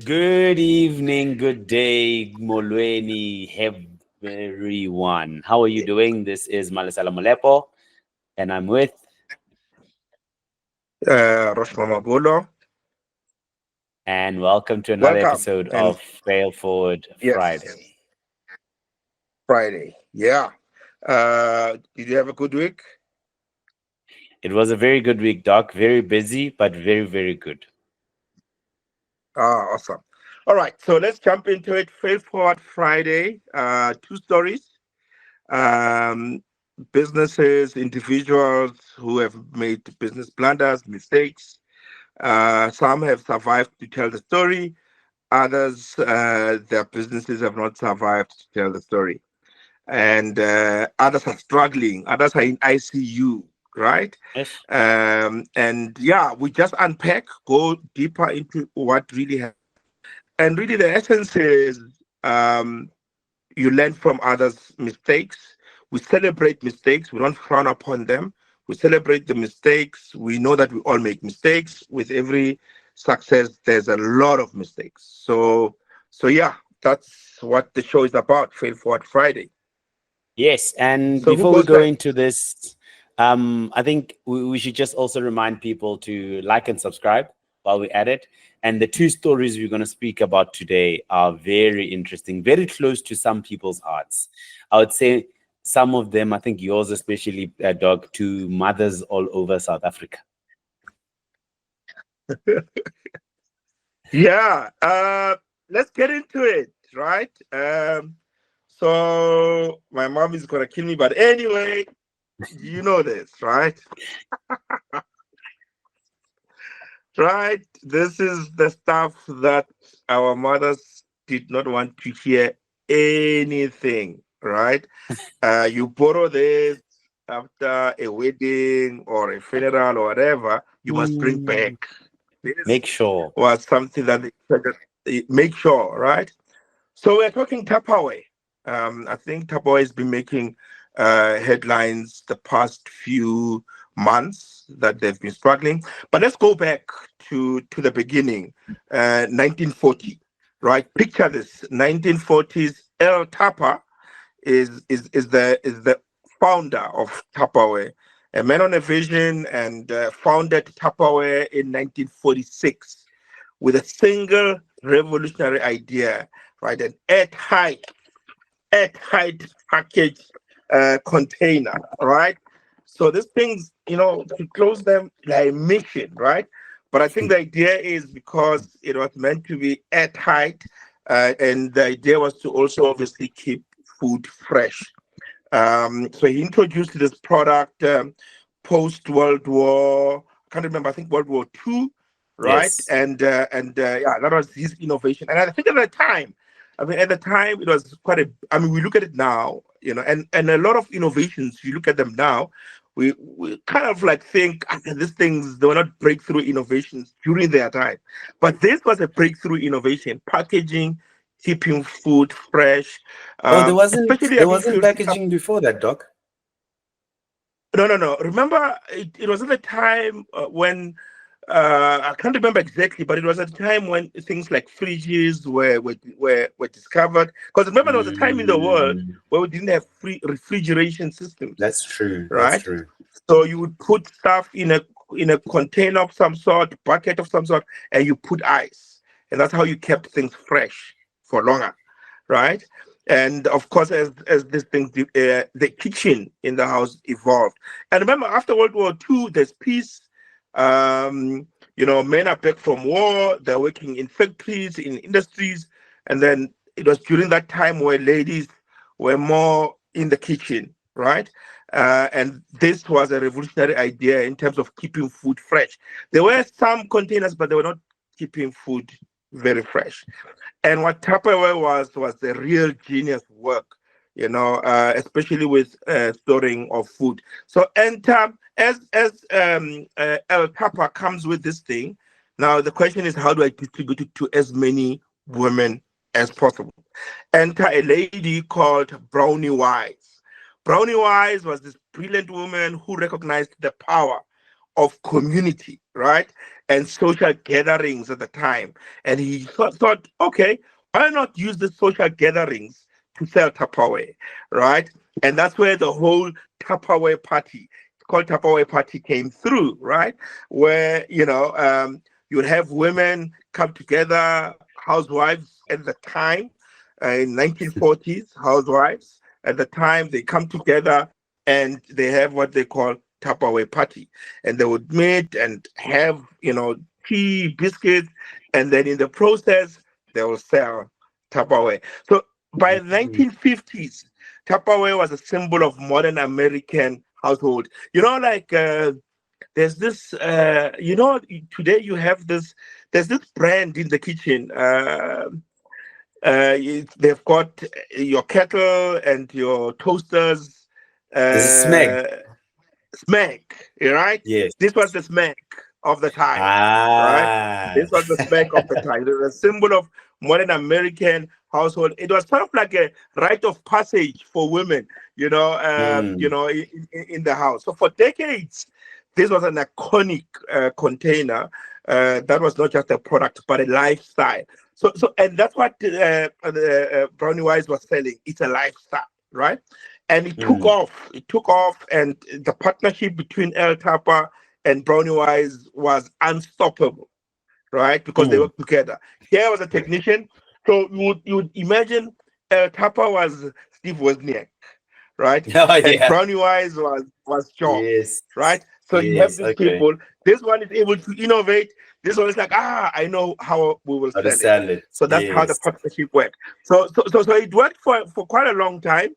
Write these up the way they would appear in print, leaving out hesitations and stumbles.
Good evening, good day, Molweni, everyone. How are you doing? This is Malesela and I'm with, Roche Mamabulo. and welcome to another Welcome. episode And of Fail Forward yes, Friday. Friday. Yeah. Did you have a good week? It was a very good week, Doc. Very busy, but very, very good. Awesome. All right. So let's jump into it. Fail Forward Friday. Two stories. Um, Businesses, individuals who have made business blunders, mistakes. Some have survived to tell the story. Others, their businesses have not survived to tell the story. And others are struggling, others are in ICU, right? Yes. And yeah, we just unpack, go deeper into what really happened. And really, the essence is um, you learn from others' mistakes. We celebrate mistakes, we don't frown upon them. We celebrate the mistakes. We know that we all make mistakes. With every success, there's a lot of mistakes. So yeah, that's what the show is about. Fail Forward Friday. Yes, and So who before we goes go first? into this, I think we should just also remind people to like and subscribe while we're at it. And the two stories we're going to speak about today are very interesting, very close to some people's hearts. I would say some of them, I think yours especially, Dog, to mothers all over South Africa. Yeah, let's get into it, right? So my mom is gonna kill me, but anyway, you know this, right? Right? This is the stuff that our mothers did not want to hear anything, right? You borrow this after a wedding or a funeral or whatever, you must bring back. Mm. This Make sure. was something that they make sure, right? So we're talking Tupperware. I think Tupperware has been making headlines the past few months that they've been struggling. But let's go back to the beginning, 1940, right? Picture this: 1940s. El Tapa is the founder of Tupperware, a man on a vision, and founded Tupperware in 1946 with a single revolutionary idea, right? An airtight package container, right? So these things, to close them, like mission, right? But I think the idea is because it was meant to be airtight, and the idea was to also obviously keep food fresh. So he introduced this product post World War. I can't remember. I think World War II, right? Yes. And yeah, that was his innovation. And I think at the time, at the time it was quite a. I mean, we look at it now, and a lot of innovations. You look at them now, we kind of like think these things they were not breakthrough innovations during their time, but this was a breakthrough innovation. Packaging, keeping food fresh, Oh, especially, I there mean, if wasn't you look up. packaging before that, Doc. No, no, no. Remember, it was at the time when I can't remember exactly, but it was at the time when things like fridges were discovered. Because remember, there was a time in the world Mm, where we didn't have free refrigeration systems, that's true. That's right? true. So you would put stuff in a container of some sort, bucket of some sort, and you put ice, and that's how you kept things fresh for longer, right? And of course, as this thing, the kitchen in the house evolved. And remember, after World War II, there's peace. Men are back from war. They're working in factories, in industries, and then it was during that time where ladies were more in the kitchen, right? And this was a revolutionary idea in terms of keeping food fresh. There were some containers, but they were not keeping food very fresh. And what Tupperware was the real genius work, especially with storing of food. So enter as El Tapa comes with this thing. Now the question is, how do I distribute it to as many women as possible? Enter a lady called Brownie Wise. Brownie Wise was this brilliant woman who recognized the power of community, right? and social gatherings at the time. And he thought, okay, why not use the social gatherings to sell Tupperware, right? And that's where the whole Tupperware party, called Tupperware party, came through, right? Where, you'd have women come together, housewives at the time, in 1940s, housewives at the time, they come together and they have what they call Tupperware party, and they would meet and have tea, biscuits, and then in the process they will sell Tupperware. So by the Mm. 1950s, Tupperware was a symbol of modern American household. Like there's this, today you have this. There's this brand in the kitchen. They've got your kettle and your toasters. This is Smeg. Uh, Smack, right? Yes. This was the smack of the time, right? Ah. This was the smack of the time. It was a symbol of modern American household. It was sort of like a rite of passage for women, Mm. in the house. So for decades, this was an iconic container that was not just a product but a lifestyle. And that's what Brownie Wise was selling. It's a lifestyle, right? And it took Mm. off. It took off, and the partnership between El Tapa and Brownie Wise was unstoppable, right? Because they Mm. worked together. Here was a technician. So you would imagine El Tapa was Steve Wozniak, right? Oh And yeah. Brownie Wise was Jobs, Yes. right? So you have Yes. these Okay. people. This one is able to innovate. This one is like, I know how we will How to sell it. sell it. So that's how the Yes. partnership worked. So it worked for quite a long time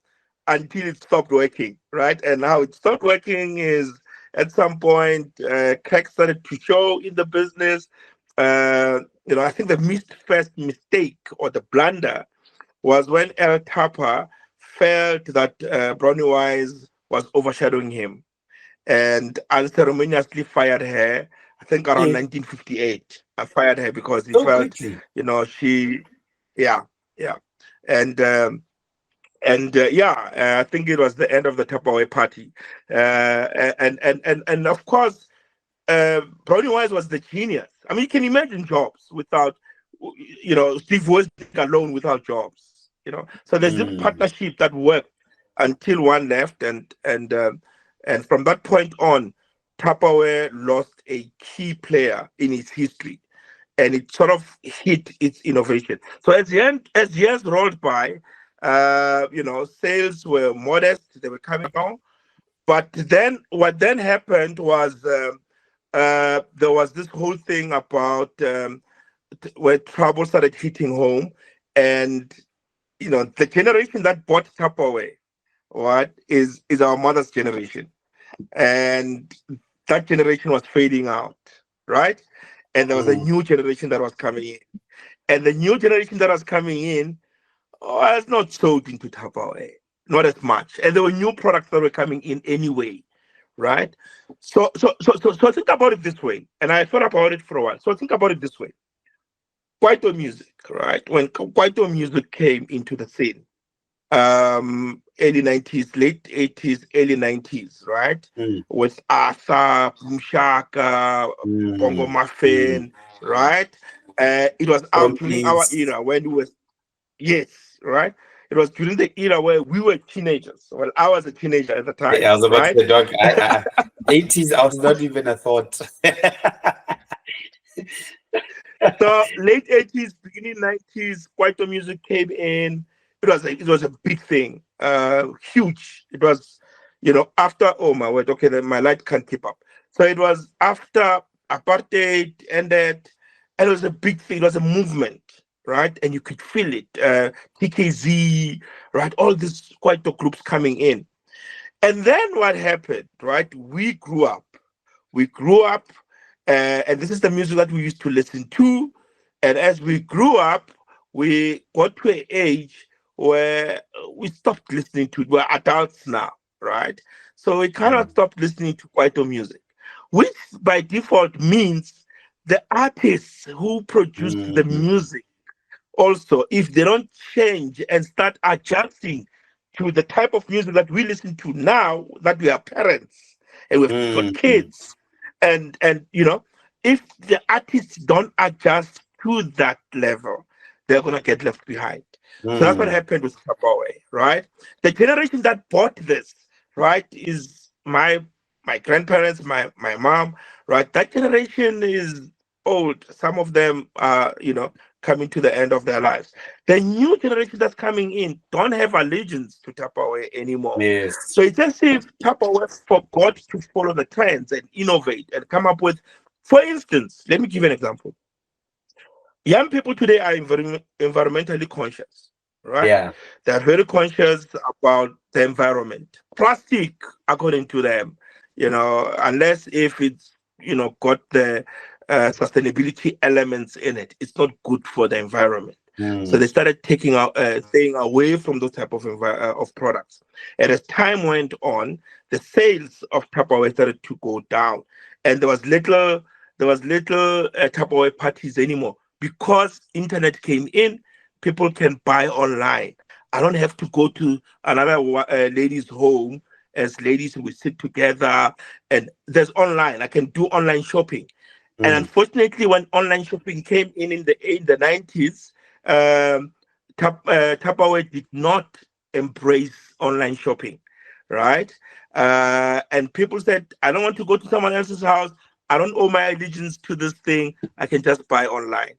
until it stopped working, right? And how it stopped working is at some point, cracks started to show in the business. I think the first mistake or the blunder was when El Tapa felt that Brownie Wise was overshadowing him and unceremoniously fired her. I think around Yeah. 1958, I fired her because he So felt, quickly. she, yeah, yeah, and I think it was the end of the Tupperware party, and of course, Brownie Wise was the genius. I mean, you can imagine Jobs without, Steve Wozniak alone without Jobs. So there's this Mm. partnership that worked until one left, and from that point on, Tupperware lost a key player in its history, and it sort of hit its innovation. So as years rolled by, sales were modest; they were coming down. But then, what then happened was there was this whole thing about where trouble started hitting home, and the generation that bought Tupperware, what is our mother's generation, and that generation was fading out, right? And there was a Mm. new generation that was coming in, and the new generation that was coming in was not sold into Tupperware, not as much, and there were new products that were coming in anyway, right? So think about it this way, and I thought about it for a while. So think about it this way: Kwaito music, right? When Kwaito music came into the scene, early 90s, late 80s, early 90s, right? Mm. With Arthur, Mshaka, Bongo Mm. Mm. Muffin, right? It was out during our Companies. era when we were, yes, right? It was during the era where we were teenagers. Well, I was a teenager at the time, I was about to right? say, dog. 80s. I was not even a thought. So late 80s, beginning 90s, Kwaito music came in. It was a big thing, huge. It was, after, oh my word, okay, then my light can't keep up. So it was after apartheid ended, and it was a big thing. It was a movement, right? And you could feel it. TKZ, right? All these Kwaito groups coming in. And then what happened, right? We grew up. We grew up, and this is the music that we used to listen to. And as we grew up, we got to an age where we stopped listening to it. We're adults now, right? So we kind of Mm. stopped listening to Kwaito music, which by default means the artists who produced the Mm. music also, if they don't change and start adjusting to the type of music that we listen to now, that we are parents and we've got Mm. kids, and if the artists don't adjust to that level, they're gonna get left behind. So that's what Mm. happened with Tapawe, right? The generation that bought this, right, is my grandparents, my mom, right? That generation is old. Some of them are, coming to the end of their lives. The new generation that's coming in don't have allegiance to Tupperware anymore. Yes. So it's as if Tupperware forgot to follow the trends and innovate and come up with, for instance, let me give you an example. Young people today are environmentally conscious, right? Yeah. They're very conscious about the environment. Plastic, according to them, unless if it's, got the sustainability elements in it, it's not good for the environment. So Mm. they started taking out, staying away from those type of products. And as time went on, the sales of Tupperware started to go down, and there was little Tupperware parties anymore because internet came in. People can buy online. I don't have to go to another lady's home. As ladies, we sit together, and there's online. I can do online shopping. And Mm. unfortunately, when online shopping came in the 90s, um, Tupperware did not embrace online shopping, right? And people said, I don't want to go to someone else's house. I don't owe my allegiance to this thing. I can just buy online,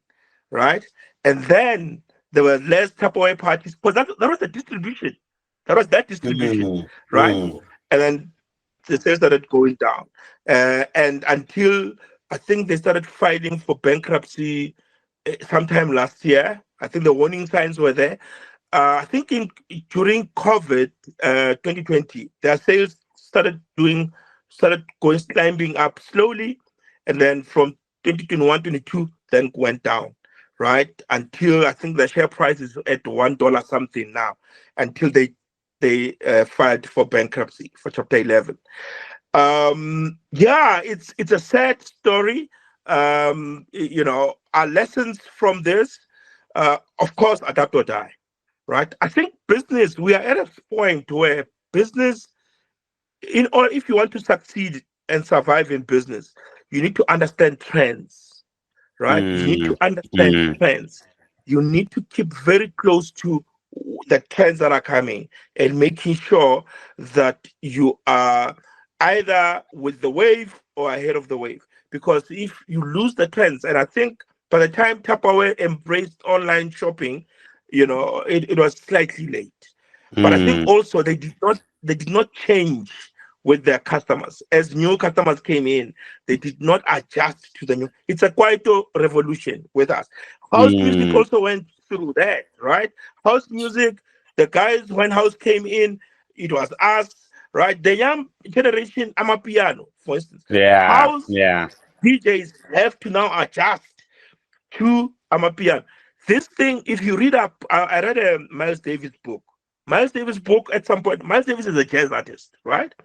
right? And then there were less Tupperware parties because that was the distribution. That was that distribution, Mm. right? Mm. And then the sales started going down. And until I think they started filing for bankruptcy sometime last year. I think the warning signs were there. I think during COVID 2020, their sales started going climbing up slowly, and then from 2021, 22, then went down, right? Until I think the share price is at $1 something now, until they filed for bankruptcy for Chapter 11. Yeah, it's a sad story. Our lessons from this, of course, adapt or die, right? I think business, we are at a point where business, or if you want to succeed and survive in business, you need to understand trends, right? You need Mm. to understand Mm. trends. You need to keep very close to the trends that are coming and making sure that you are either with the wave or ahead of the wave. Because if you lose the trends, and I think by the time Tupperware embraced online shopping, it was slightly late. But I think Mm. also they did not change with their customers. As new customers came in, they did not adjust to the new. It's a quite a revolution with us. House music Mm. also went through that, right? House music, the guys when house came in, it was us, right? The young generation, Amapiano, for instance. Yeah. House Yeah. DJs have to now adjust to Amapiano. This thing, if you read up, I read a Miles Davis book. Miles Davis book at some point. Miles Davis is a jazz artist, right?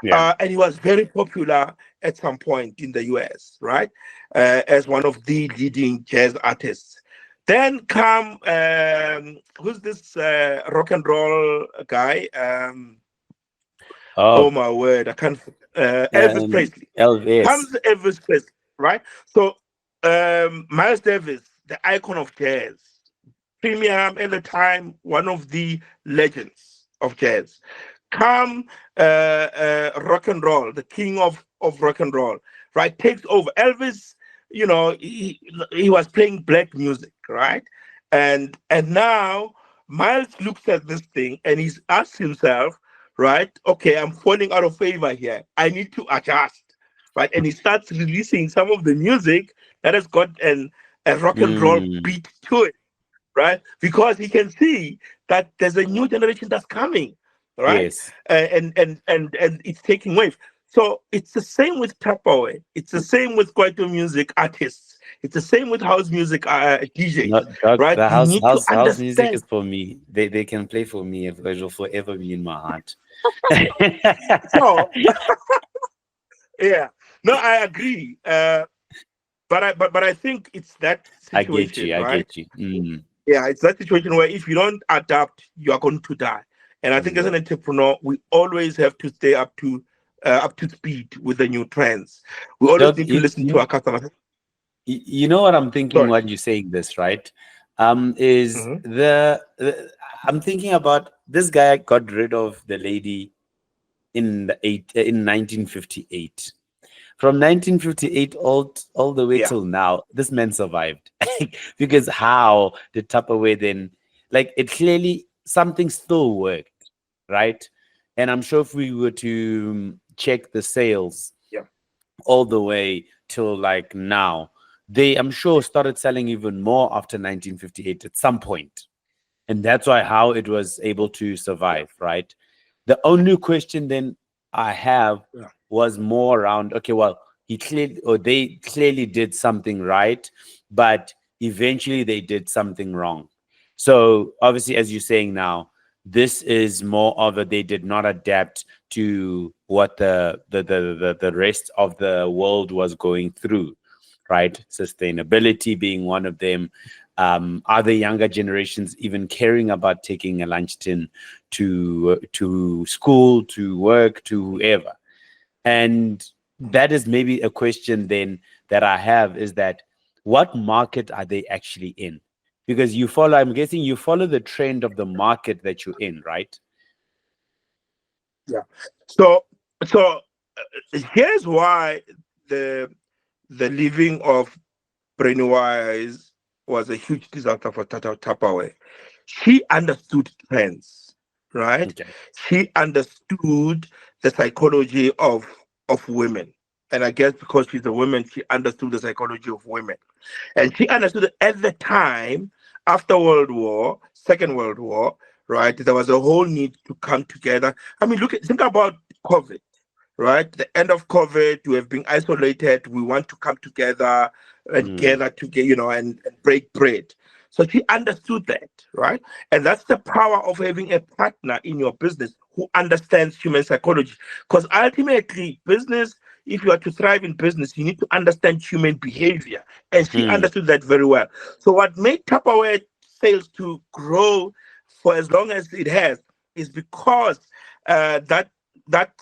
Yeah. And he was very popular at some point in the US, right? As one of the leading jazz artists. Then come who's this rock and roll guy? Oh Oh, my word, I can't. Elvis Presley. Elvis. Comes Elvis Presley, right? So Miles Davis, the icon of jazz, premium at the time, one of the legends of jazz. Come rock and roll, the king of rock and roll, right? Takes over. Elvis, he was playing black music, right? And now Miles looks at this thing and he's asked himself, right? Okay, I'm falling out of favor here. I need to adjust, right? And he starts releasing some of the music that has got a rock and roll Mm. beat to it, right? Because he can see that there's a new generation that's coming, right? Yes. And it's taking wave. So it's the same with Tapawe. It's the same with Kwaito music artists. It's the same with house music DJs, Not dog. right? The You need to house music understand. is for me. They can play for me. It will forever be in my heart. So yeah, no, I agree. But I think it's that I get situation, you. I right? get you. Mm. Yeah, it's that situation where if you don't adapt, you are going to die. And I think as Mm. an entrepreneur, we always have to stay up to speed with the new trends. We always Dog, need to listen to our customers. You know what I'm thinking Sorry. when you're saying this, right? Is Hmm. I'm thinking about this guy got rid of the lady in 1958. From 1958 all the way Yeah. till now, this man survived. Because how did Tupperware then, like, it clearly something still worked, right? And I'm sure if we were to check the sales Yeah. all the way till like now, they, I'm sure, started selling even more after 1958 at some point. And that's why how it was able to Yeah. survive, right? The only question then I have Yeah. was more around, okay, well, he clearly, or they clearly did something right, but eventually they did something wrong. So obviously, as you're saying now, this is more of a, they did not adapt to what the rest of the world was going through, right? Sustainability being one of them. Are the younger generations even caring about taking a lunch tin to school, to work, to whoever? And that is maybe a question then that I have, is that what market are they actually in? Because you follow, I'm guessing you follow the trend of the market that you're in, right? Yeah. So, so here's why the the leaving of Brainwise was a huge disaster for Tata Tapawe. She understood trends, right? Okay. She understood the psychology of women. And I guess because she's a woman, she understood the psychology of women. And she understood that at the time, after World War, Second World War, right, there was a whole need to come together. I mean, think about COVID, right? The end of COVID, we have been isolated. We want to come together and Mm, gather together, and break bread. So she understood that, right? And that's the power of having a partner in your business who understands human psychology. Because ultimately, business, if you are to thrive in business, you need to understand human behavior. And she mm, understood that very well. So what made Tupperware sales to grow for as long as it has is because that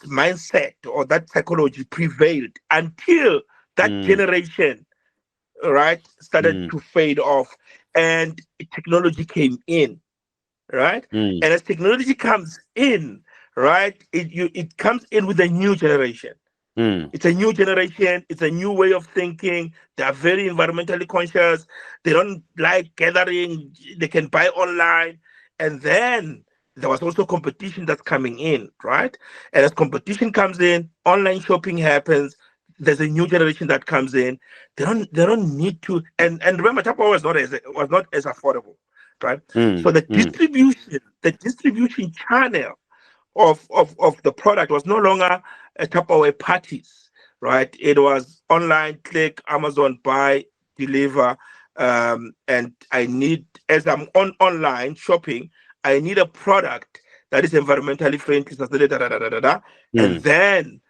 mindset or that psychology prevailed until that mm, generation, right, started mm, to fade off and technology came in, right? mm, And as technology comes in, right, it comes in with a new generation. mm, It's a new generation. It's a new way of thinking. They are very environmentally conscious. They don't like gathering. They can buy online. And then there was also competition that's coming in, right? And as competition comes in, online shopping happens. There's a new generation that comes in. They don't need to. And remember, Tupperware was not as affordable, right? mm, So the mm, distribution channel of the product was no longer a Tupperware parties, right? It was online, click, Amazon, buy, deliver. And I need, as I'm online shopping, I need a product that is environmentally friendly, da, da, da, da, da, da, and mm. then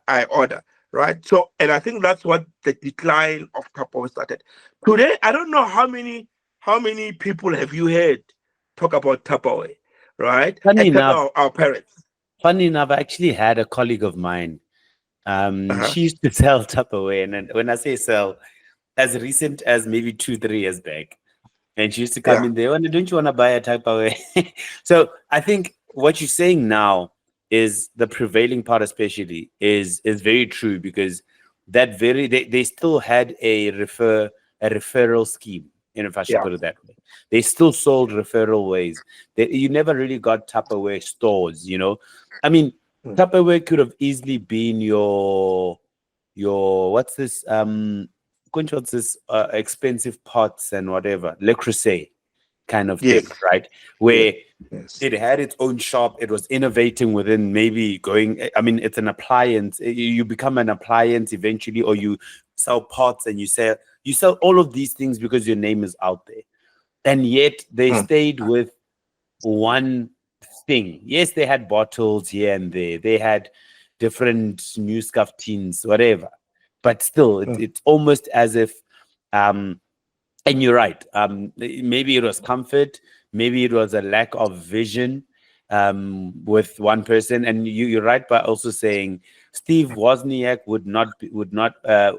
I order, right? So, and I think that's what the decline of Tupperware started. Today, I don't know how many people have you heard talk about Tupperware, right? Funny Except enough, our parents. funny enough, I actually had a colleague of mine. Uh-huh. She used to sell Tupperware, and then when I say sell, as recent as maybe 2, 3 years back, and she used to come Yeah. in there. Don't you want to buy a Tupperware? So I think what you're saying now is the prevailing part, especially, is very true, because that very they still had a referral scheme, if I should Yeah. put it that way. They still sold referral ways. You never really got Tupperware stores. I mean, Mm. Tupperware could have easily been your what's this what's this expensive pots and whatever, Le Creuset kind of Yes. thing, right? Yes. Where Yes. it had its own shop, it was innovating within, maybe going, I mean, it's an appliance. You become an appliance eventually, or you sell pots, and you sell all of these things because your name is out there. And yet they Mm. stayed with one thing. Yes, they had bottles here and there. They had different new scuff tins, whatever. But still, Mm. it's almost as if, um, and you're right. Maybe it was comfort. Maybe it was a lack of vision with one person. And you're right by also saying Steve Wozniak would not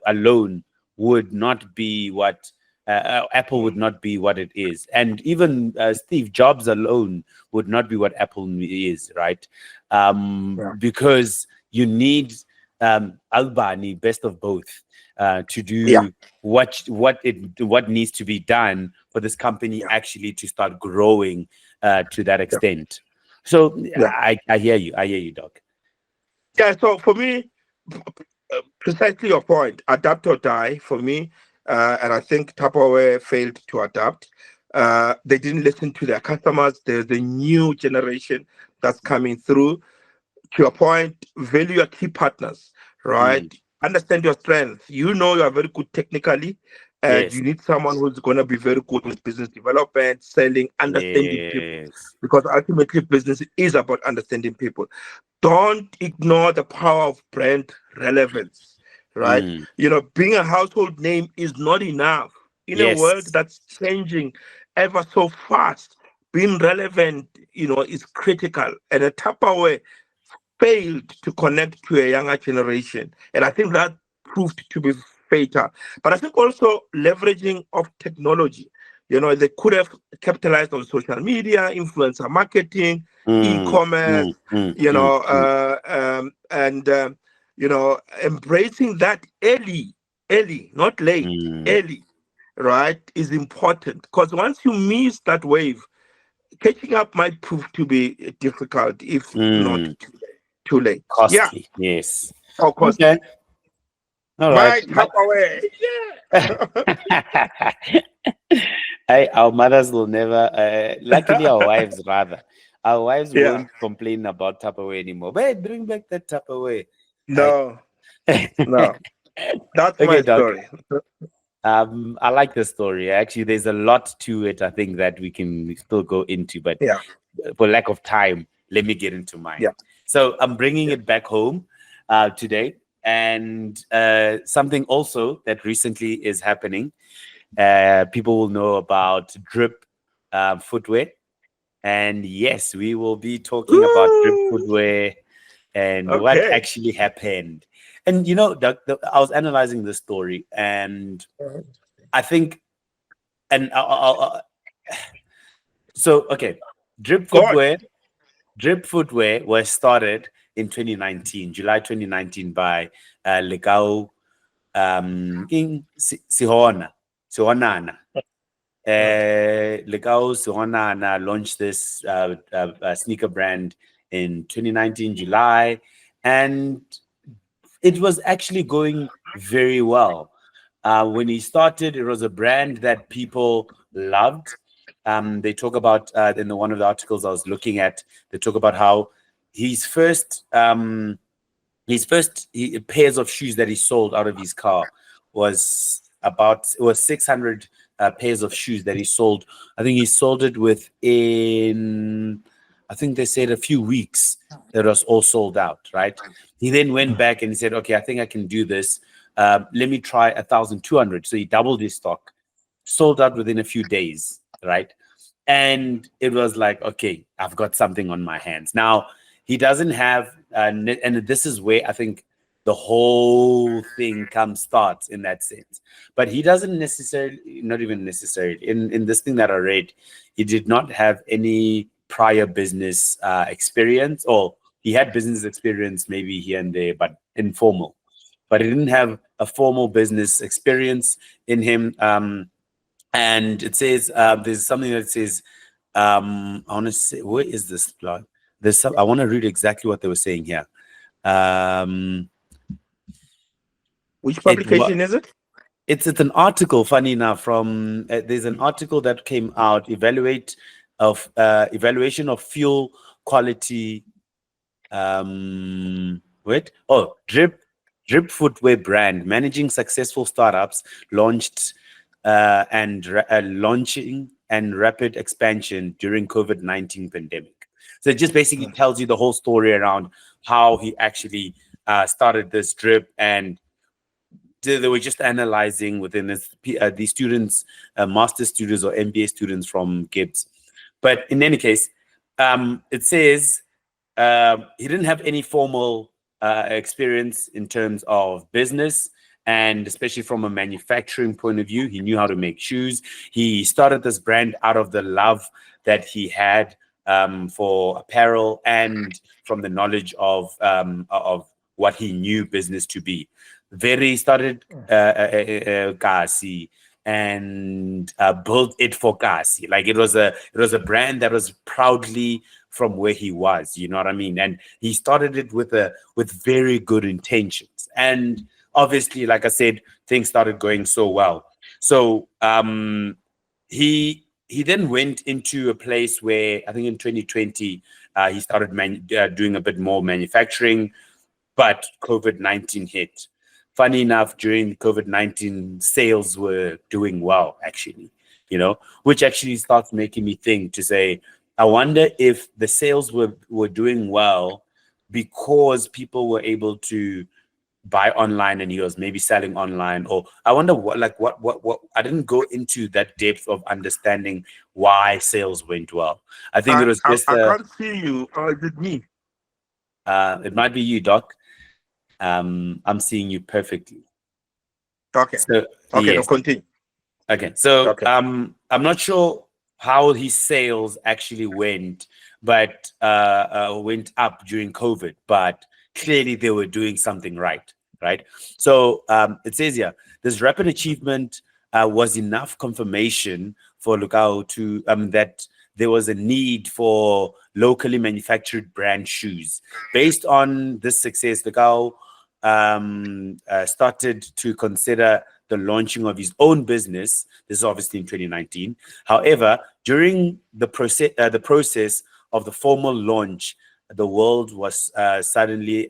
alone would not be what Apple would not be what it is, and even Steve Jobs alone would not be what Apple is, right? Yeah. Because you need Albani, best of both, to Yeah. do what needs to be done for this company Yeah. actually to start growing to that Yeah. extent. So Yeah. I hear you. I hear you, Doc. Yeah. So for me, precisely your point, adapt or die for me. And I think Tupperware failed to adapt. They didn't listen to their customers. There's a new generation that's coming through. To your point, value your key partners, right? Mm, Understand your strengths. You know you are very good technically, and yes. you need someone who's going to be very good with business development, selling, understanding people, Yes. because ultimately business is about understanding people. Don't ignore the power of brand relevance, right? Mm, Being a household name is not enough in a world yes. that's changing ever so fast. Being relevant, is critical, and a Tupperware failed to connect to a younger generation. And I think that proved to be fatal. But I think also leveraging of technology. They could have capitalized on social media, influencer marketing, Mm, e-commerce, mm, mm, mm, mm, and embracing that early, not late, mm, early, right, is important. Because once you miss that wave, catching up might prove to be difficult, if not mm. too late. Yeah, Costly. Yes. of course. Okay. All right. My top away. Yeah. Our mothers will never, luckily our wives rather, our wives Yeah. won't complain about Tupperware anymore. But bring back that Tupperware. I, No, no. That's okay, my Doc. story. I like the story. Actually, there's a lot to it. I think that we can still go into, but Yeah. for lack of time, let me get into mine. Yeah. So I'm bringing Yeah. it back home today, and something also that recently is happening. People will know about Drip Footwear, and yes, we will be talking about Drip Woo! Footwear and what Okay. actually happened. And I was analyzing the story, and I think, and so okay, Drip Go on. Footwear. Drip Footwear was started in 2019, July 2019, by Legao Sihonana. Legao Sihonana launched this sneaker brand in 2019, July, and it was actually going very well. When he started, it was a brand that people loved. They talk about in one of the articles I was looking at. They talk about how his first pairs of shoes that he sold out of his car was 600 pairs of shoes that he sold. I think he sold it within, I think they said a few weeks. It was all sold out, right? He then went back and he said, okay, I think I can do this. Let me try 1,200. So he doubled his stock, sold out within a few days, right? And it was like, okay, I've got something on my hands. Now, he doesn't have, and this is where I think the whole thing starts in that sense. But he doesn't necessarily, not even necessarily, in this thing that I read, he did not have any prior business experience, or he had business experience maybe here and there, but informal. But he didn't have a formal business experience in him. And it says there's something that says I want to say, where is this blog? I want to read exactly what they were saying here. um Which it publication is it? it's an article, funny enough, from there's an article that came out, evaluation of fuel quality. Wait, oh, Drip Footwear brand managing successful startups, launched launching and rapid expansion during COVID-19 pandemic. So it just basically tells you the whole story around how he actually started this Drip, and they were just analyzing within these students, master students or MBA students from Gibbs. But in any case, it says he didn't have any formal experience in terms of business, And especially from a manufacturing point of view, he knew how to make shoes. He started this brand out of the love that he had for apparel and from the knowledge of what he knew business to be. Very started Kasi and built it for Kasi. Like it was a brand that was proudly from where he was. You know what I mean? And he started it with very good intentions. And obviously, like I said, things started going so well. So he then went into a place where I think in 2020 he started doing a bit more manufacturing, but COVID-19 hit. Funny enough, during COVID-19, sales were doing well, actually, which actually starts making me think to say, I wonder if the sales were doing well because people were able to buy online and he was maybe selling online, or I wonder what I didn't go into that depth of understanding why sales went well. I think it was just I can't see you. Or is it me? it might be you, Doc. I'm seeing you perfectly. Okay. So Okay, no, yes. continue. Okay. So Okay. I'm not sure how his sales actually went, but went up during COVID, but clearly they were doing something right. Right. So it says here, this rapid achievement was enough confirmation for Lukao to that there was a need for locally manufactured brand shoes. Based on this success, Lukao started to consider the launching of his own business. This is obviously in 2019. However, during the process of the formal launch, the world was suddenly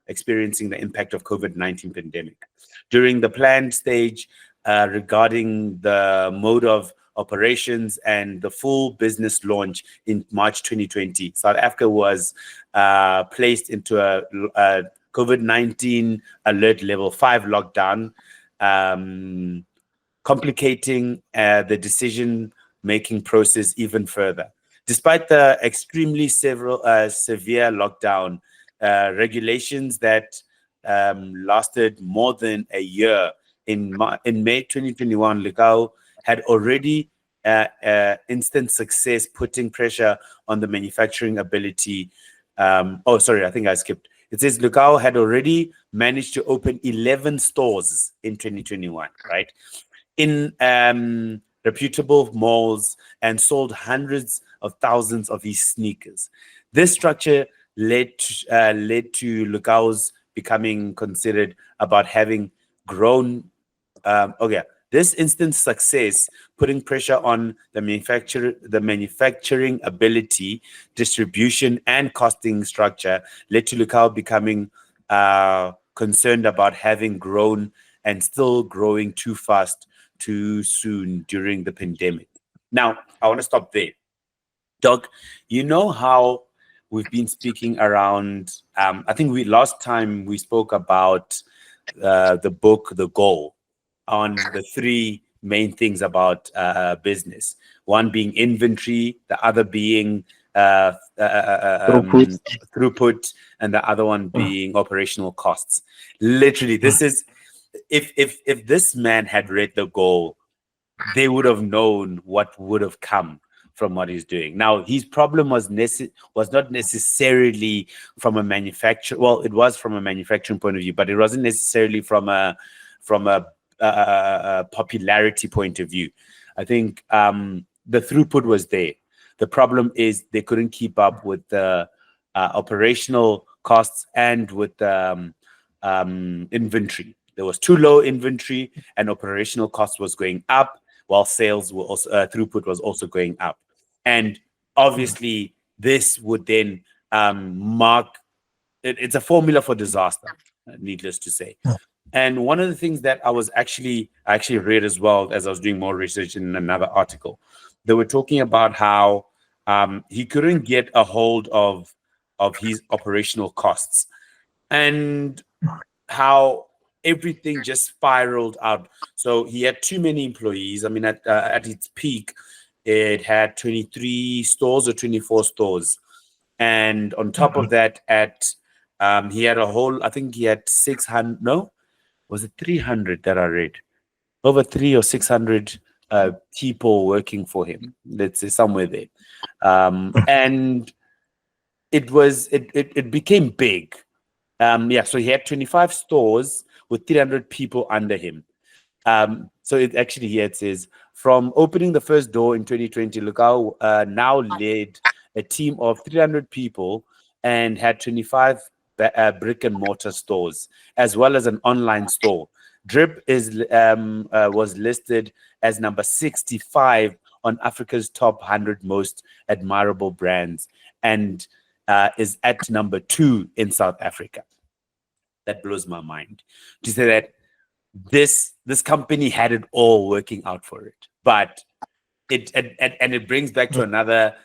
experiencing the impact of COVID-19 pandemic. During the planned stage regarding the mode of operations and the full business launch in March 2020, South Africa was placed into a COVID-19 alert level 5 lockdown, complicating the decision-making process even further. Despite the extremely severe lockdown, regulations that lasted more than a year, in May 2021, Lukao had already instant success, putting pressure on the manufacturing ability. Oh, sorry, I think I skipped. It says Lukao had already managed to open 11 stores in 2021, right? In reputable malls, and sold hundreds of thousands of his sneakers. This structure led to Lukao's becoming considered about having grown. This instant success, putting pressure on the manufacturing ability, distribution, and costing structure, led to Lukao becoming concerned about having grown and still growing too fast, too soon during the pandemic. Now, I want to stop there. Doc, you know how we've been speaking around, I think last time we spoke about the book, The Goal, on the three main things about business. One being inventory, the other being Throughput. throughput, and the other one being operational costs. Literally, this is if this man had read The Goal, they would have known what would have come from what he's doing. Now, his problem was not necessarily from a manufacturer. Well, it was from a manufacturing point of view, but it wasn't necessarily from a popularity point of view. I think the throughput was there. The problem is they couldn't keep up with the operational costs and with the inventory. There was too low inventory, and operational cost was going up, while sales were also throughput was also going up. And obviously, this would then mark. It's a formula for disaster, needless to say. And one of the things that I actually read as well as I was doing more research in another article, they were talking about how he couldn't get a hold of his operational costs, and how everything just spiraled out. So he had too many employees. I mean, at its peak, it had 23 stores or 24 stores, and on top of that, he had a whole. I think he had 600. No. was it 300 that I read? Over 300 or 600 people working for him. Let's say somewhere there. And it became big. Yeah, so he had 25 stores with 300 people under him. So it actually here it says from opening the first door in 2020, Lukau now led a team of 300 people and had 25 brick and mortar stores as well as an online store. Drip was listed as number 65 on Africa's top 100 most admirable brands and is at number 2 in South Africa. That blows my mind to say that this company had it all working out for it, but it brings back to another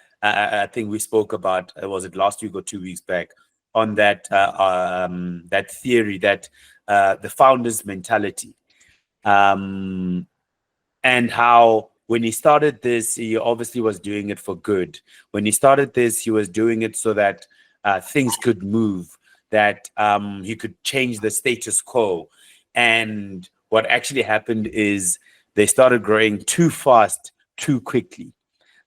thing we spoke about. Was it last week or 2 weeks back on that that theory that the founder's mentality, and how when he started this, he obviously was doing it for good. When he started this, he was doing it so that things could move, that he could change the status quo. And what actually happened is they started growing too fast, too quickly.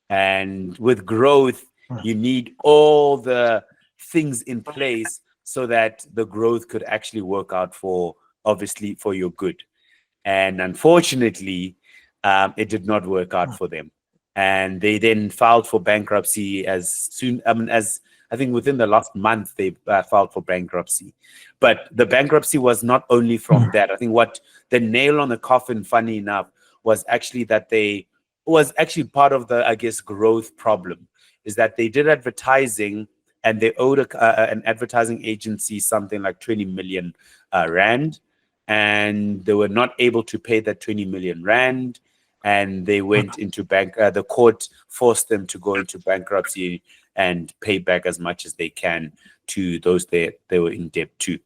And with growth, you need all the things in place so that the growth could actually work out for, obviously, for your good. And unfortunately, it did not work out for them. And they then filed for bankruptcy as soon as I think within the last month they filed for bankruptcy. But the bankruptcy was not only from that. I think what the nail on the coffin, funny enough, was actually that they was actually part of the, I guess, growth problem, is that they did advertising and they owed an advertising agency something like 20 million rand, and they were not able to pay that 20 million rand, and they went into the court forced them to go into bankruptcy and pay back as much as they can to those they were in debt to.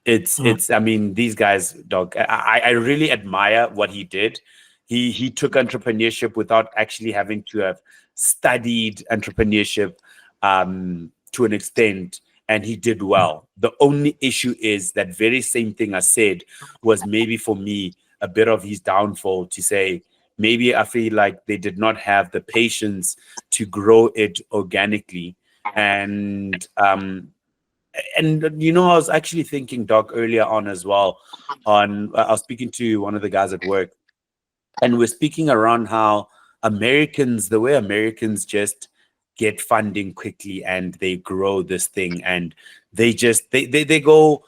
It's I mean, these guys, dog, I really admire what he did. He took entrepreneurship without actually having to have studied entrepreneurship to an extent, and he did well. The only issue is that very same thing I said was maybe for me a bit of his downfall, to say maybe I feel like they did not have the patience to grow it organically. And you know, I was actually thinking, Doc, earlier on as well, on I was speaking to one of the guys at work, and we're speaking around how Americans, the way Americans just get funding quickly and they grow this thing, and they just they go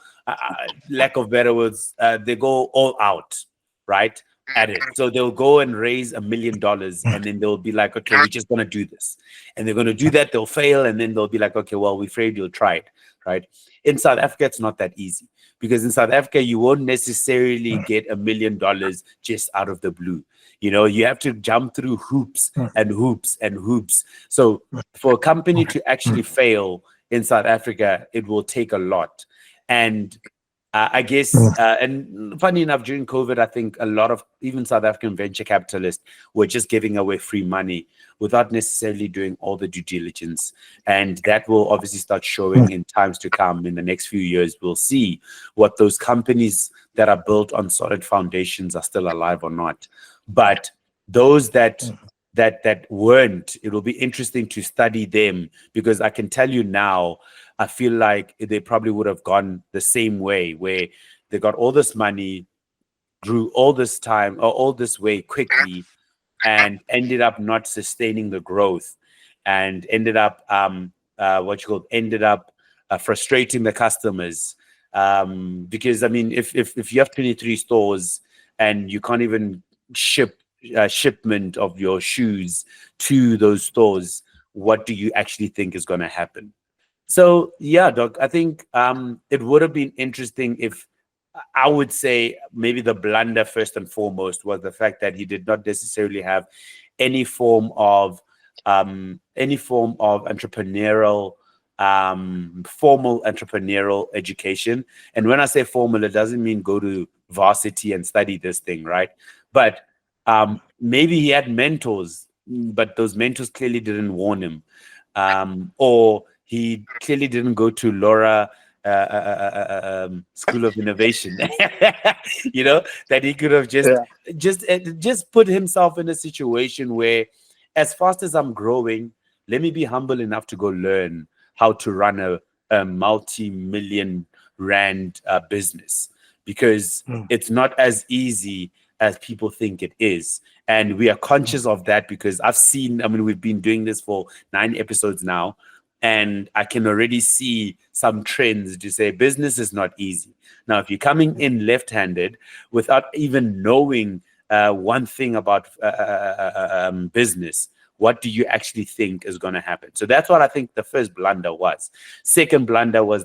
lack of better words, they go all out, right, at it. So they'll go and raise $1 million, and then they'll be like, okay, we're just gonna do this, and they're gonna do that. They'll fail, and then they'll be like, okay, well, we're afraid you'll try it, right? In South Africa, it's not that easy, because in South Africa, you won't necessarily get $1 million just out of the blue. You know, you have to jump through hoops and hoops and hoops. So for a company to actually fail in South Africa, it will take a lot. And I guess, and funny enough, during COVID, I think a lot of even South African venture capitalists were just giving away free money without necessarily doing all the due diligence. And that will obviously start showing in times to come. In the next few years, we'll see what those companies that are built on solid foundations are still alive or not. But those that weren't, it will be interesting to study them, because I can tell you now, I feel like they probably would have gone the same way, where they got all this money, grew all this time or all this way quickly, and ended up not sustaining the growth, and ended up frustrating the customers. Because I mean, if you have 23 stores and you can't even ship shipment of your shoes to those stores, what do you actually think is going to happen? So yeah, Doc, I think it would have been interesting if, I would say, maybe the blunder first and foremost was the fact that he did not necessarily have any form of entrepreneurial, formal entrepreneurial education. And when I say formal, it doesn't mean go to varsity and study this thing, right? But maybe he had mentors, but those mentors clearly didn't warn him, or he clearly didn't go to Laura school of innovation. You know, that he could have just put himself in a situation where, as fast as I'm growing, let me be humble enough to go learn how to run a multi-million rand business, because it's not as easy as people think it is. And we are conscious of that because I've seen, I mean, we've been doing this for 9 episodes now, and I can already see some trends to say business is not easy. Now, if you're coming in left-handed without even knowing one thing about business, what do you actually think is going to happen? So that's what I think the first blunder was. Second blunder was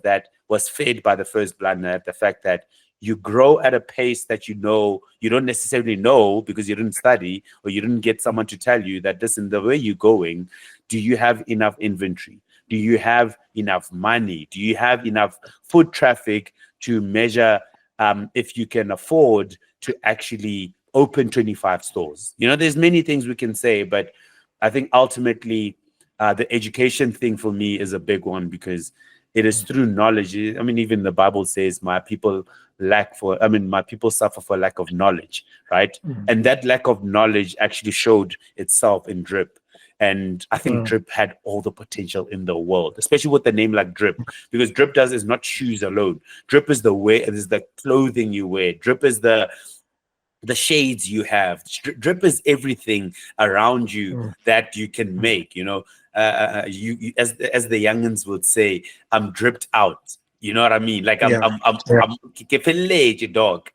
fed by the first blunder, the fact that you grow at a pace that you don't necessarily know because you didn't study or you didn't get someone to tell you that, listen, the way you're going, do you have enough inventory? Do you have enough money? Do you have enough foot traffic to measure if you can afford to actually open 25 stores? You know, there's many things we can say, but I think ultimately the education thing for me is a big one, because it is through knowledge. I mean, even the Bible says, my people suffer for lack of knowledge, right? And that lack of knowledge actually showed itself in Drip. And I think Drip had all the potential in the world, especially with a name like Drip, because Drip is not shoes alone. Drip is the way, it is the clothing you wear. Drip is the shades you have. Drip is everything around you that you can make. You know, you as the youngins would say, I'm dripped out. You know what I mean? Like I'm kefele, dog.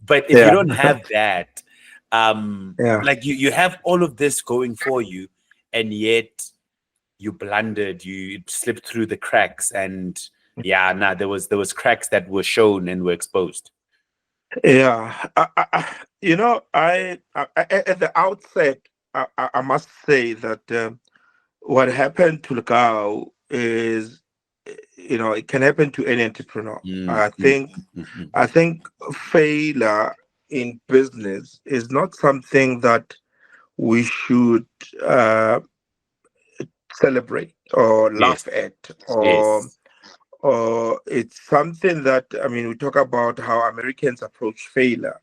But if you don't have that, like you have all of this going for you, and yet you blundered, you slipped through the cracks, and there was cracks that were shown and were exposed. Yeah, at the outset, I must say that what happened to Lukau is, it can happen to any entrepreneur. I think failure in business is not something that we should celebrate or laugh at, or it's something that, I mean, we talk about how Americans approach failure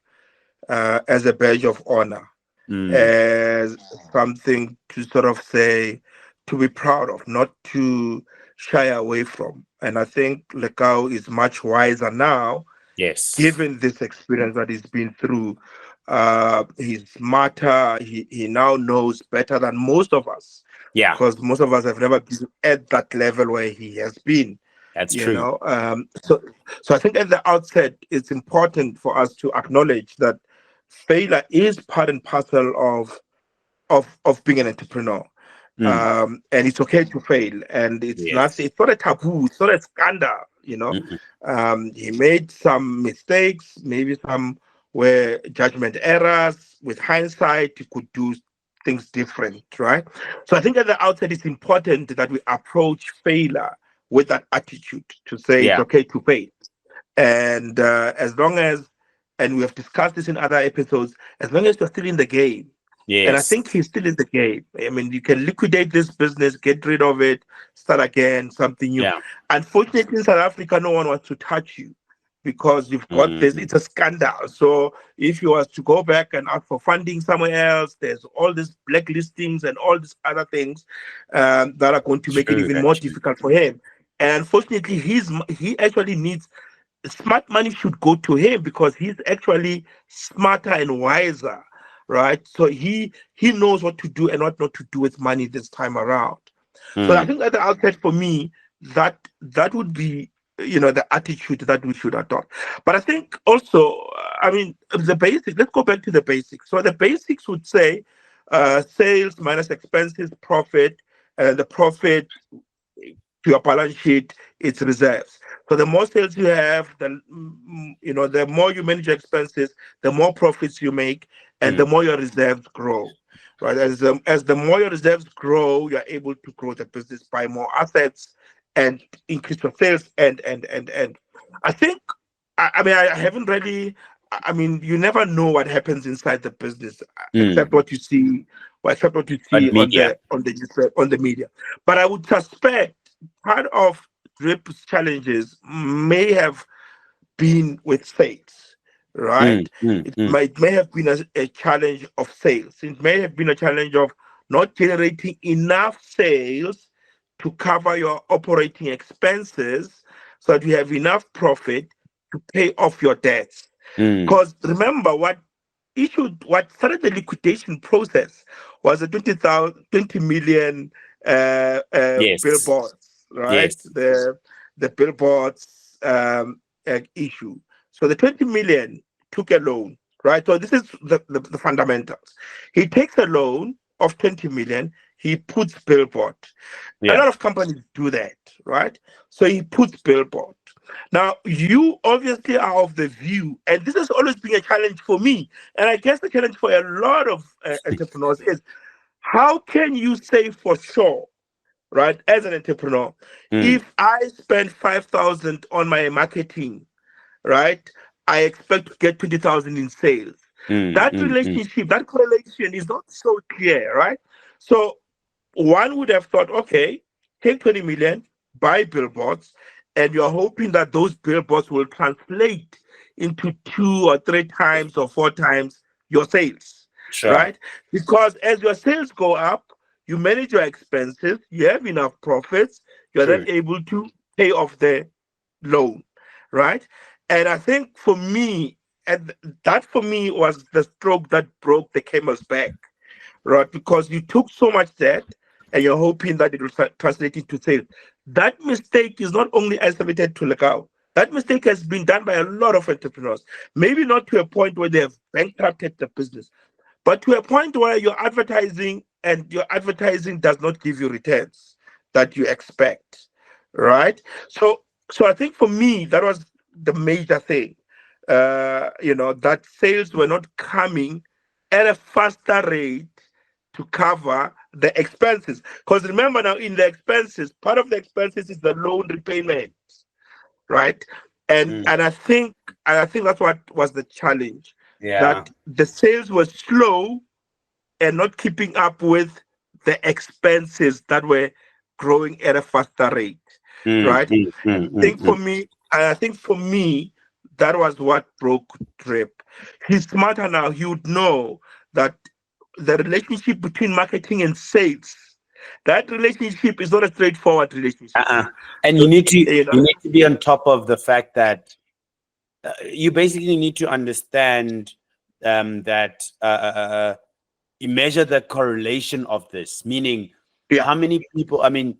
as a badge of honor, as something to sort of say, to be proud of, not to shy away from. And I think Lekau is much wiser now, given this experience that he's been through. He's smarter. He now knows better than most of us. Yeah. Because most of us have never been at that level where he has been. That's true. So I think at the outset, it's important for us to acknowledge that failure is part and parcel of being an entrepreneur. And it's okay to fail. And it's not a taboo, it's not a scandal, He made some mistakes, maybe some were judgment errors. With hindsight, he could do things different, right? So I think at the outset, it's important that we approach failure with that attitude to say it's okay to fail. And as long as, and we have discussed this in other episodes, as long as you're still in the game. And I think he's still in the game. I mean, you can liquidate this business, get rid of it, start again, something new. Unfortunately, in South Africa, no one wants to touch you because you've got this. It's a scandal. So if you was to go back and ask for funding somewhere else, there's all these blacklistings and all these other things that are going to make it even more difficult for him. And unfortunately, he actually needs smart money should go to him because he's actually smarter and wiser, right? So he knows what to do and what not to do with money this time around. So I think at the outset for me, that would be, the attitude that we should adopt. But I think also, I mean, the basics, let's go back to the basics. So the basics would say sales minus expenses, profit, and the profit to your balance sheet, it's reserves. So the more sales you have, then the more you manage your expenses, the more profits you make, and the more your reserves grow. Right? As the more your reserves grow, you're able to grow the business, buy more assets, and increase your sales. And I think, I mean, I haven't really. I mean, you never know what happens inside the business, except what you see, or except what you see on the media. But I would suspect part of Drip's challenges may have been with sales, right? It may have been a challenge of sales. It may have been a challenge of not generating enough sales to cover your operating expenses so that you have enough profit to pay off your debts. Because remember, what started the liquidation process was a 20 million Yes. billboards, right? Yes. The billboards issue. So the 20 million took a loan, right? So this is the fundamentals. He takes a loan of 20 million, he puts billboard. A Yeah. lot of companies do that, right? So he puts billboard. Now, you obviously are of the view, and this has always been a challenge for me, and I guess the challenge for a lot of entrepreneurs is how can you say for sure, right, as an entrepreneur, Mm, if I spend 5,000 on my marketing, right, I expect to get 20,000 in sales. mm, That mm, mm. relationship, that correlation is not so clear, right? So one would have thought, okay, take 20 million, buy billboards, and you're hoping that those billboards will translate into 2 or 3 times or 4 times your sales, Sure. right? Because as your sales go up, you manage your expenses, you have enough profits, you're then True. able to pay off the loan, right? And I think for me, and that for me was the stroke that broke the camel's back, right? Because you took so much debt and you're hoping that it will translate into sales. That mistake is not only isolated to Lekau. That mistake has been done by a lot of entrepreneurs. Maybe not to a point where they have bankrupted the business, but to a point where you're advertising and your advertising does not give you returns that you expect, right? So I think for me that was the major thing. That sales were not coming at a faster rate to cover the expenses. Because remember now, in the expenses, part of the expenses is the loan repayment, right? And Mm. and I think that's what was the challenge, Yeah. that the sales were slow and not keeping up with the expenses that were growing at a faster rate, Mm, right? mm, And mm, I mm, think mm. for me, that was what broke Drip. He's smarter now. He would know that the relationship between marketing and sales, that relationship is not a straightforward relationship. Uh-uh. And you need to You know, be on top of the fact that you basically need to understand that you measure the correlation of this, meaning yeah, how many people. I mean,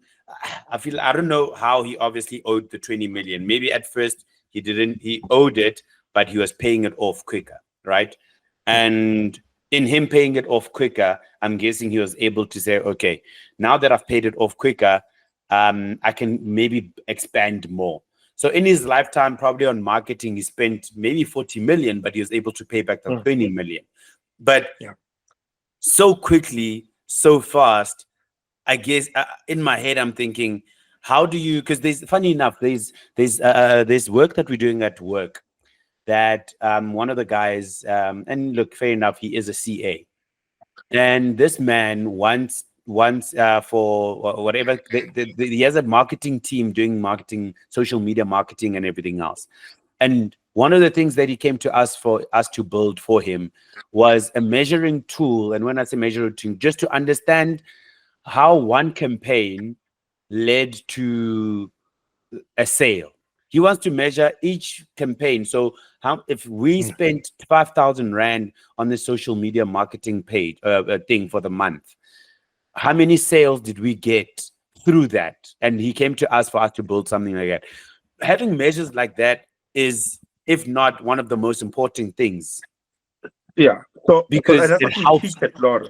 I don't know how he obviously owed the 20 million. Maybe at first he didn't, he owed it, but he was paying it off quicker, right? And in him paying it off quicker, I'm guessing he was able to say, okay, now that I've paid it off quicker, I can maybe expand more. So in his lifetime, probably on marketing, he spent maybe 40 million, but he was able to pay back the mm, 20 million. But yeah, so quickly, so fast, I guess in my head, I'm thinking, how do you, because there's, funny enough, there's work that we're doing at work that one of the guys, and look, fair enough, he is a CA. And this man wants for whatever, he has a marketing team doing marketing, social media marketing and everything else. And one of the things that he came to us for us to build for him was a measuring tool. And when I say measuring tool, just to understand how one campaign led to a sale. He wants to measure each campaign. So how, if we mm, spent 5,000 Rand on the social media marketing page thing for the month, how many sales did we get through that? And he came to us for us to build something like that. Having measures like that is, if not one of the most important things, yeah. So and because that's it what we helps. teach at Laura.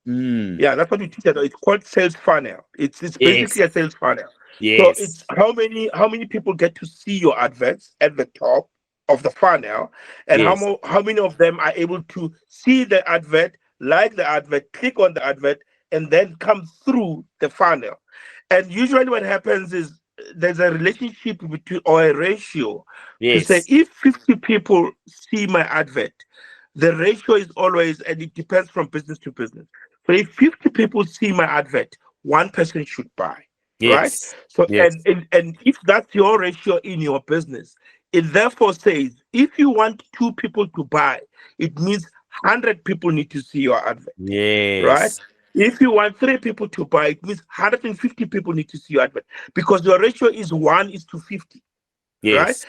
Mm, Yeah, that's what we teach at. It's called sales funnel. It's yes, basically a sales funnel. So yes, it's how many people get to see your adverts at the top of the funnel, and yes. how many of them are able to see the advert, like the advert, click on the advert, and then come through the funnel. And usually, what happens is there's a relationship between, or a ratio, to say Yes. if 50 people see my advert, the ratio is always, and it depends from business to business. So if 50 people see my advert, one person should buy. right? Yes. So, Yes. and if that's your ratio in your business, it therefore says if you want two people to buy, it means 100 people need to see your advert, right? Yes. If you want three people to buy, it means 150 people need to see your advert because your ratio is 1:50, right? Yes.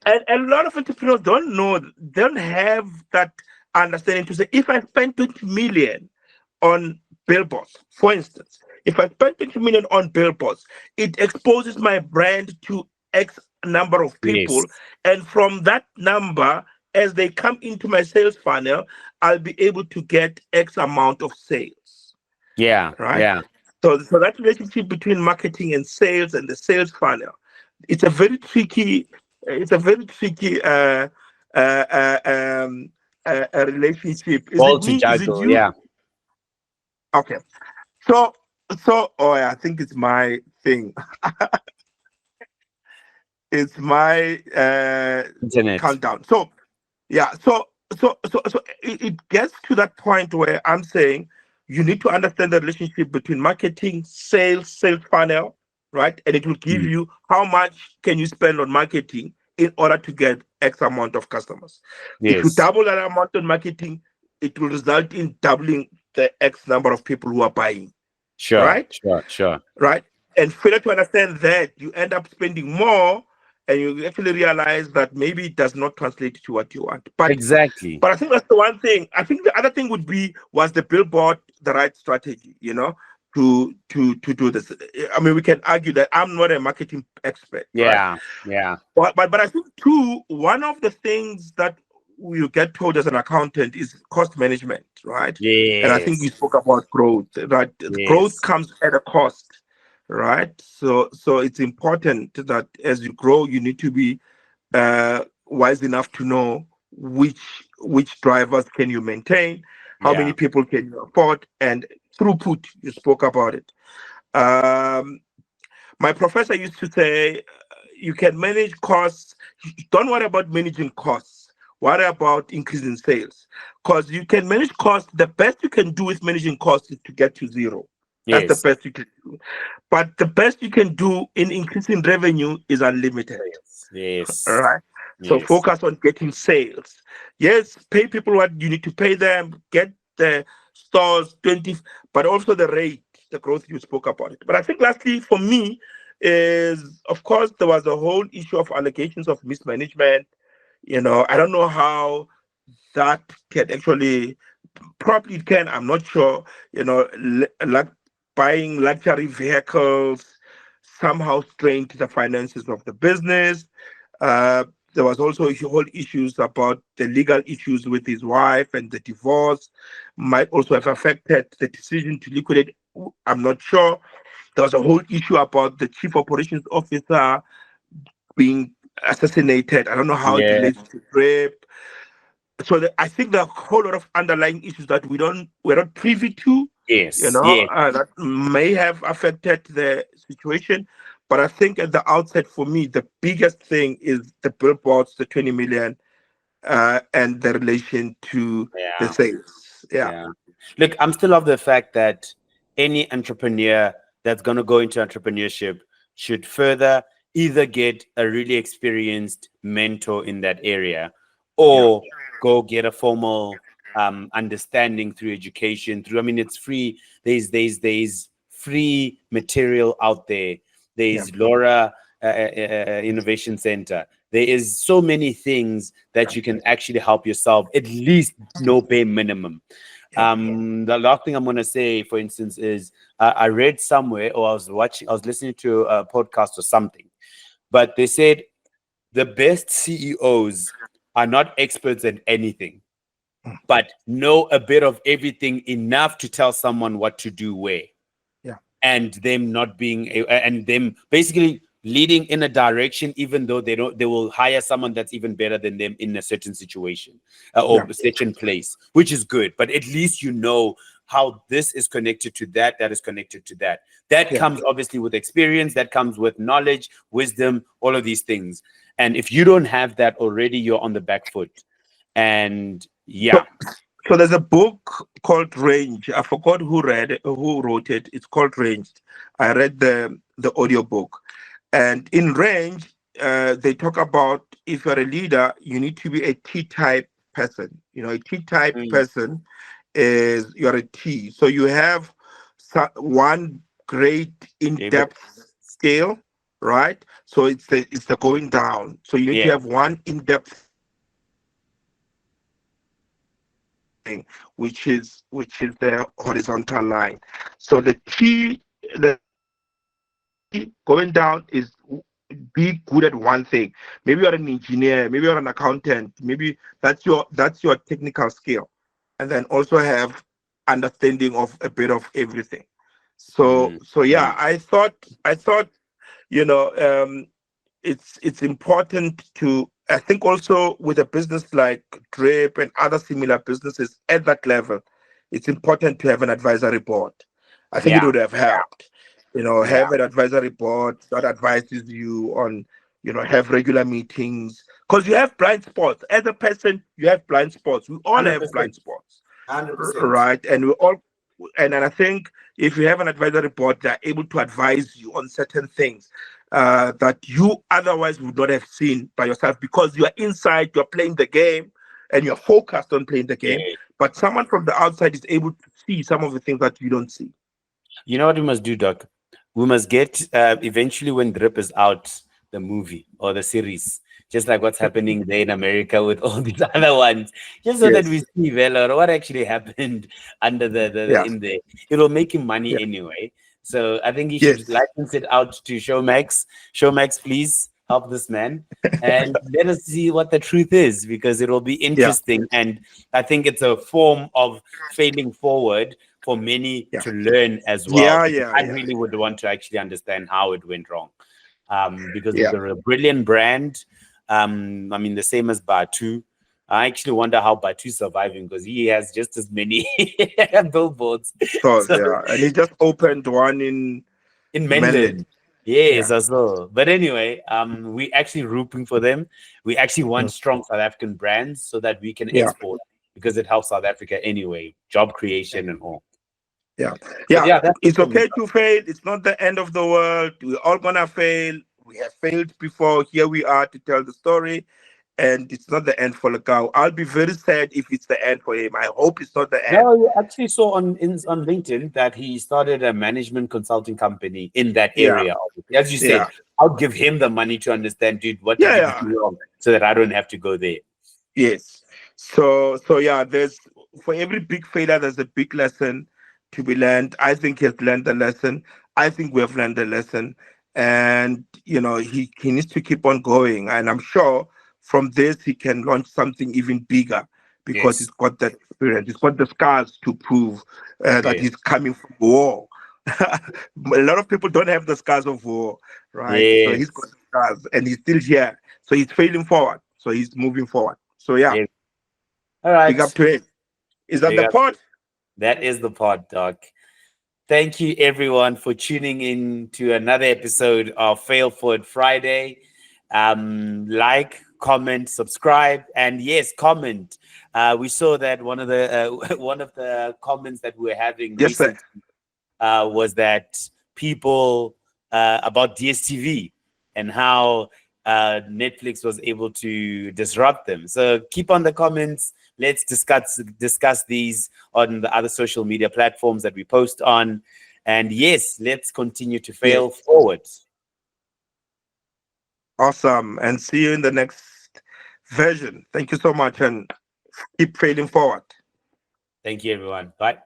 And a lot of entrepreneurs don't know, don't have that understanding to say, if I spend 20 million on billboards, for instance, if I spend 20 million on billboards, it exposes my brand to X number of Yes. people. And from that number, as they come into my sales funnel, I'll be able to get X amount of sales, Yeah. right? Yeah. So that relationship between marketing and sales and the sales funnel, it's a very tricky, it's a very tricky uh, uh, um, relationship. Is Ball it to me? Is it juggle. you? Yeah. Okay. So, oh yeah, I think it's my thing. It's my Internet. countdown. So, yeah. So it gets to that point where I'm saying you need to understand the relationship between marketing, sales funnel, right? And it will give Mm. you how much can you spend on marketing in order to get X amount of customers. If you Yes. double that amount on marketing, it will result in doubling the X number of people who are buying, Sure. right? Sure. Sure. Right? And failure to understand that, you end up spending more, and you actually realize that maybe it does not translate to what you want. Exactly. But I think that's the one thing. I think the other thing would be, was the billboard the right strategy? To do this. I mean, we can argue that I'm not a marketing expert, right? Yeah. Yeah. But I think too, one of the things that you get told as an accountant is cost management, right? And I think Yes. you spoke about growth, right? The growth Yes. comes at a cost, right? So it's important that as you grow, you need to be wise enough to know which drivers can you maintain, how many Yeah. people can you afford, and throughput. You spoke about it. Um, my professor used to say, you can manage costs. Don't worry about managing costs. Worry about increasing sales. Because you can manage costs. The best you can do with managing costs is to get to zero. That's the Yes. best you can do. But the best you can do in increasing revenue is unlimited. Yes. Yes. Right. So Yes. focus on getting sales. Yes, pay people what you need to pay them, get the stores 20, but also the rate, the growth you spoke about it. But I think lastly for me is, of course, there was a whole issue of allegations of mismanagement. I don't know how that can actually, probably it can, I'm not sure, like buying luxury vehicles somehow strained the finances of the business. uh, there was also whole issues about the legal issues with his wife, and the divorce might also have affected the decision to liquidate. I'm not sure. There was a whole issue about the chief operations officer being assassinated. I don't know how it Yeah. relates to Drip. So I think there are a whole lot of underlying issues that we're not privy to, Yes. Yes. that may have affected the situation. But I think at the outset, for me, the biggest thing is the billboards, the 20 million, and the relation to the Yeah. sales. Yeah. Yeah. Look, I'm still of the fact that any entrepreneur that's going to go into entrepreneurship should further either get a really experienced mentor in that area, Yeah. or go get a formal understanding through education. I mean, it's free. There's free material out there. Yeah. There's Laura Innovation Center. There is so many things that you can actually help yourself, at least no pay minimum. Yeah. The last thing I'm going to say, for instance, is I read somewhere, or I was listening to a podcast or something, but they said the best CEOs are not experts at anything, Mm. but know a bit of everything enough to tell someone what to do where, Yeah. and them not being and them basically leading in a direction, even though they will hire someone that's even better than them in a certain situation, or Yeah. a certain place, which is good. But at least you know how this is connected to that, that is connected to that. That Yeah. comes obviously with experience, that comes with knowledge, wisdom, all of these things. And if you don't have that already, you're on the back foot. And So, yeah. so there's a book called Range. I forgot who wrote it. It's called Ranged. I read the audiobook. And in range, they talk about if you're a leader, you need to be a T-type person. A T-type Mm. person is you're a T. So you have one great David. in-depth scale, right? So it's the going down. So you need to Yeah. have one in-depth thing, which is the horizontal line. So the going down is be good at one thing. Maybe you're an engineer, maybe you're an accountant, maybe that's your technical skill, and then also have understanding of a bit of everything. So Mm. so yeah, Mm. I thought you know it's important to, I think, also with a business like Drip and other similar businesses at that level, it's important to have an advisory board. I think it Yeah. would have helped, Yeah. have an advisory board that advises you on, have regular meetings, because you have blind spots. As a person, you have blind spots. We all have 100%. blind spots, 100%. right? And we all, and I think if you have an advisory board, they're able to advise you on certain things that you otherwise would not have seen by yourself, because you're inside, you're playing the game, and you're focused on playing the game. Yeah. But someone from the outside is able to see some of the things that you don't see. You know what we must do, Doc? We must get eventually when Drip is out, the movie or the series, just like what's happening there in America with all these other ones, just so that we Yes. see well or what actually happened under Yeah. in there. It'll make him money Yeah. anyway. So I think he should Yes. license it out to Showmax. Showmax, please help this man and let us see what the truth is, because it will be Yeah. interesting. And I think it's a form of failing forward for many Yeah. to learn as well, Yeah. because Yeah. I Yeah. really would want to actually understand how it went wrong. Because it's Yeah. a brilliant brand. I mean, the same as Batu. I actually wonder how Batu's surviving, because he has just as many billboards. Stores. So Yeah. And he just opened one in in Menlyn. Menlyn. Yes, Yeah. as well. But anyway, we actually rooting for them. We actually want Mm. strong South African brands so that we can Yeah. export, because it helps South Africa anyway, job creation and all. Yeah. But Yeah. yeah, that's it It's for me. okay to fail. It's not the end of the world. We're all gonna fail. We have failed before. Here we are to tell the story. And it's not the end for Lagao. I'll be very sad if it's the end for him. I hope it's not the end. No, you actually saw on LinkedIn that he started a management consulting company in that Yeah. area. As you said, Yeah. I'll give him the money to understand, dude, what did Yeah. you Yeah. do wrong, so that I don't have to go there. Yes. So yeah, there's, for every big failure, there's a big lesson to be learned. I think he has learned the lesson. I think we have learned the lesson. And he needs to keep on going. And I'm sure from this he can launch something even bigger, because he's Yes, got that experience. He's got the scars to prove that yes, he's coming from war. A lot of people don't have the scars of war, right? So he's got yes, the scars and he's still here. So he's failing forward. So he's moving forward. So yeah, yes. All big up right. to him. Is that Big the up. pod? That is the pod, Doc. Thank you, everyone, for tuning in to another episode of Fail Forward Friday. Like, comment, subscribe, and yes, comment. We saw that one of the one of the comments that we were having Yes, sir. recently was that people about DSTV and how Netflix was able to disrupt them. So keep on the comments. Let's discuss these on the other social media platforms that we post on. And yes, let's continue to Yes. fail forward. Awesome. And see you in the next version. Thank you so much and keep failing forward. Thank you, everyone. Bye.